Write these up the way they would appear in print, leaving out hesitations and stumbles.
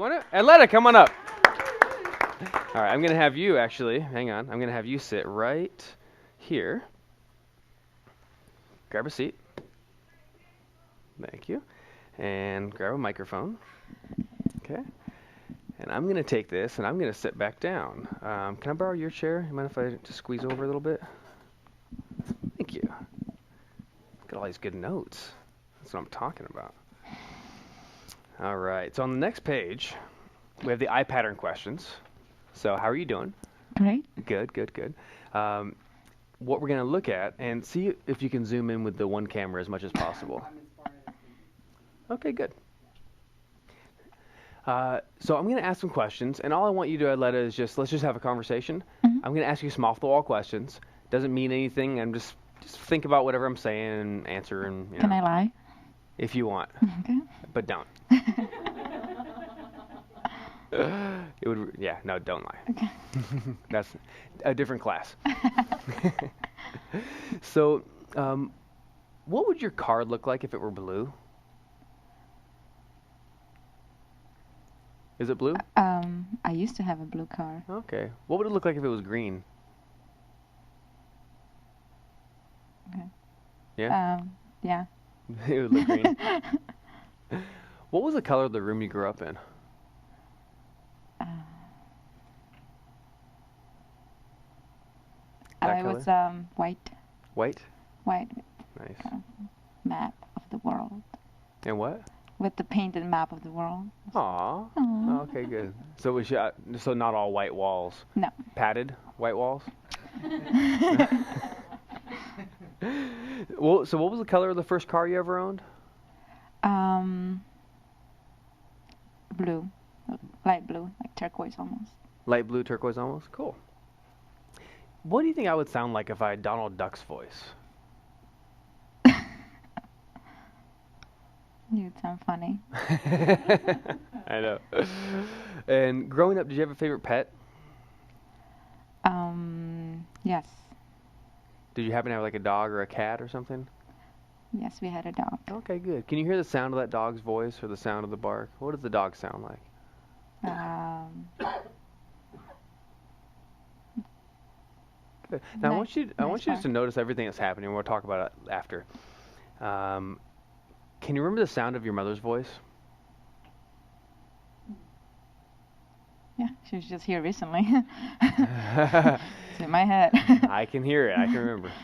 you want it? Atlanta, come on up. All right, I'm going to have you actually, hang on. I'm going to have you sit right here. Grab a seat. Thank you. And grab a microphone. Okay. And I'm going to take this and I'm going to sit back down. Can I borrow your chair? You mind if I just squeeze over a little bit? Thank you. Got all these good notes. That's what I'm talking about. All right. So on the next page, we have the eye pattern questions. So how are you doing? Great. Good, good, good. What we're going to look at, and see if you can zoom in with the one camera as much as possible. Okay, good. So I'm going to ask some questions, and all I want you to do, Aletta, is let's just have a conversation. Mm-hmm. I'm going to ask you some off-the-wall questions. Doesn't mean anything. I'm just think about whatever I'm saying and answer. And Can I lie? If you want, Okay. but don't. It would, yeah, no, don't lie. Okay. That's a different class. So, what would your card look like if it were blue? Is it blue? I used to have a blue car. Okay. What would it look like if it was green? Okay. Yeah? Yeah. It would look green. What was the color of the room you grew up in? I was white. White? White. Nice. Map of the world. And what? With the painted map of the world. Aw. Aww. Okay, good. So we should, so not all white walls. No. Padded white walls? Well, so what was the color of the first car you ever owned? Blue. Light blue, like turquoise almost. Light blue, turquoise almost? Cool. What do you think I would sound like if I had Donald Duck's voice? You'd sound funny. I know. And growing up, did you have a favorite pet? Yes. Did you happen to have like a dog or a cat or something? Yes, we had a dog. Okay, good. Can you hear the sound of that dog's voice or the sound of the bark? What does the dog sound like? Good. Now Nice. I want you Nice just to notice everything that's happening. We'll talk about it after. Can you remember the sound of your mother's voice? Yeah, she was just here recently. It's in my head. I can hear it. I can remember. Can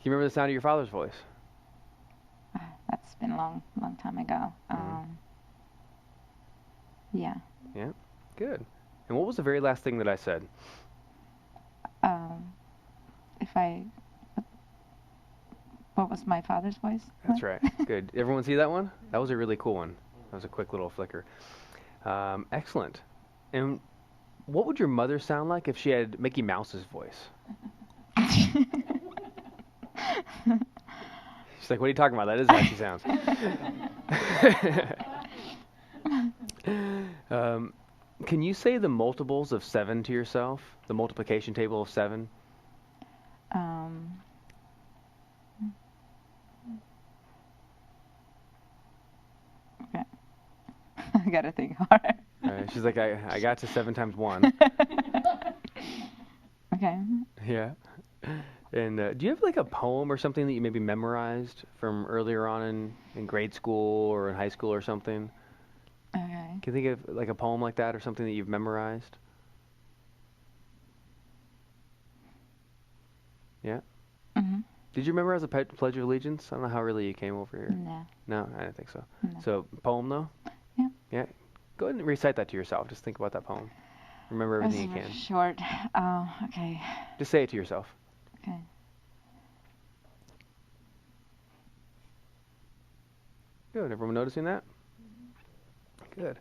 you remember the sound of your father's voice? That's been a long time ago. Yeah. Yeah. Good. And what was the very last thing that I said? What was my father's voice? That's right. Good. Everyone see that one? That was a really cool one. That was a quick little flicker. Excellent. And what would your mother sound like if she had Mickey Mouse's voice? She's like, what are you talking about? That is how she sounds. Can you say the multiples of 7 to yourself? The multiplication table of 7? Okay. I gotta think hard. She's like, I got to 7 times 1. Okay. Yeah. And do you have like a poem or something that you maybe memorized from earlier on in grade school or in high school or something? Okay. Can you think of like a poem like that or something that you've memorized? Yeah? Mm-hmm. Did you memorize the Pledge of Allegiance? I don't know how early you came over here. No. No, I didn't think so. No. So, poem though? Yeah. Yeah. Go ahead and recite that to yourself. Just think about that poem. Remember everything you This can. is short. Okay. Just say it to yourself. Okay. Good. Everyone noticing that? Good.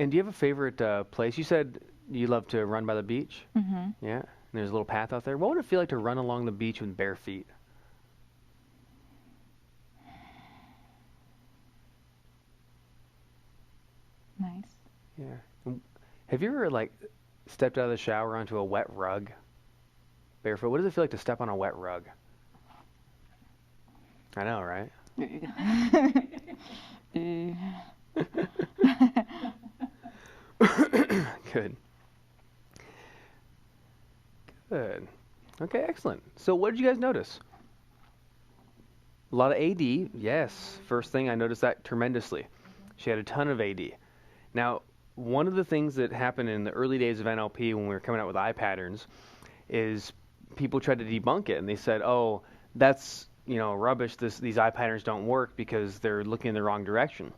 And do you have a favorite place? You said you love to run by the beach? Mm-hmm. Yeah. And there's a little path out there. What would it feel like to run along the beach with bare feet? Nice. Yeah. Have you ever like stepped out of the shower onto a wet rug? Barefoot. What does it feel like to step on a wet rug? I know, right? Good. Good. Okay, excellent. So what did you guys notice? A lot of AD, yes. First thing, I noticed that tremendously. She had a ton of AD. Now, one of the things that happened in the early days of NLP when we were coming out with eye patterns is people tried to debunk it, and they said, oh, that's, rubbish. These eye patterns don't work because they're looking in the wrong direction.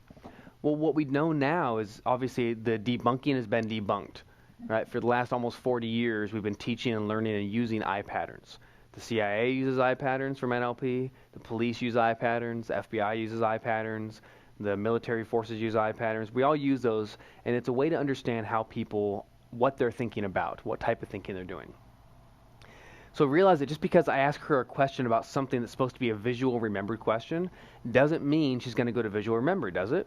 Well, what we know now is obviously the debunking has been debunked, right? For the last almost 40 years, we've been teaching and learning and using eye patterns. The CIA uses eye patterns from NLP. The police use eye patterns. The FBI uses eye patterns. The military forces use eye patterns. We all use those, and it's a way to understand how people, what they're thinking about, what type of thinking they're doing. So realize that just because I ask her a question about something that's supposed to be a visual remembered question doesn't mean she's going to go to visual remember, does it?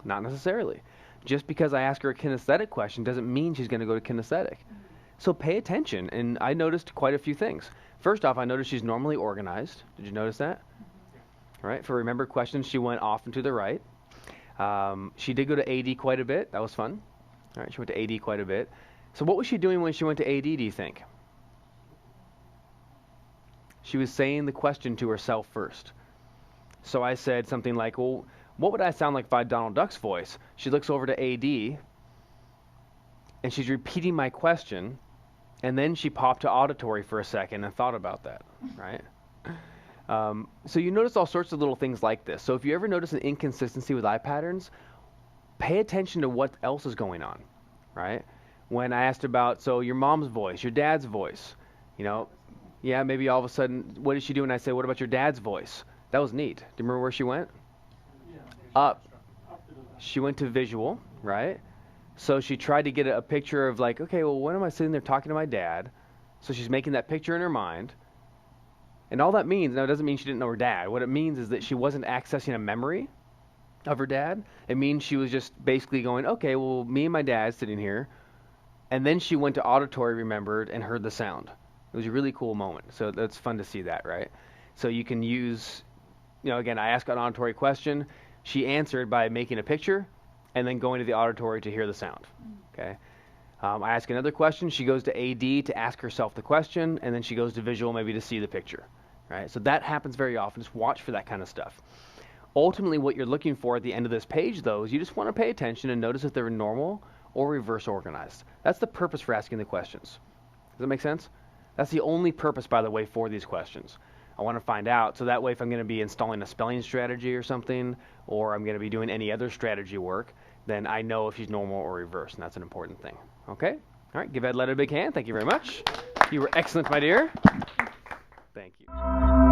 Not necessarily. Just because I ask her a kinesthetic question doesn't mean she's going to go to kinesthetic. So pay attention, and I noticed quite a few things. First off, I noticed she's normally organized. Did you notice that? All right, for remembered questions, she went off and to the right. She did go to AD quite a bit. That was fun. All right, she went to AD quite a bit. So what was she doing when she went to AD, do you think? She was saying the question to herself first. So I said something like, well, what would I sound like if I had Donald Duck's voice? She looks over to AD, and she's repeating my question, and then she popped to auditory for a second and thought about that, right? So you notice all sorts of little things like this. So if you ever notice an inconsistency with eye patterns, pay attention to what else is going on, right? When I asked about, so your mom's voice, your dad's voice, yeah, maybe all of a sudden, what did she do? And I say, what about your dad's voice? That was neat. Do you remember where she went? Up. She went to visual, right? So she tried to get a picture of like, okay, well, when am I sitting there talking to my dad? So she's making that picture in her mind. And all that means, now it doesn't mean she didn't know her dad. What it means is that she wasn't accessing a memory of her dad. It means she was just basically going, okay, well, me and my dad sitting here. And then she went to auditory, remembered, and heard the sound. It was a really cool moment. So that's fun to see that, right? So you can use, again, I asked an auditory question. She answered by making a picture and then going to the auditory to hear the sound, okay? I ask another question. She goes to AD to ask herself the question, and then she goes to visual maybe to see the picture, right? So that happens very often. Just watch for that kind of stuff. Ultimately, what you're looking for at the end of this page, though, is you just want to pay attention and notice if they're normal or reverse organized. That's the purpose for asking the questions. Does that make sense? That's the only purpose, by the way, for these questions. I want to find out, so that way if I'm going to be installing a spelling strategy or something, or I'm going to be doing any other strategy work, then I know if she's normal or reverse, and that's an important thing. Okay? All right, give Ed Led a big hand. Thank you very much. You were excellent, my dear. Thank you.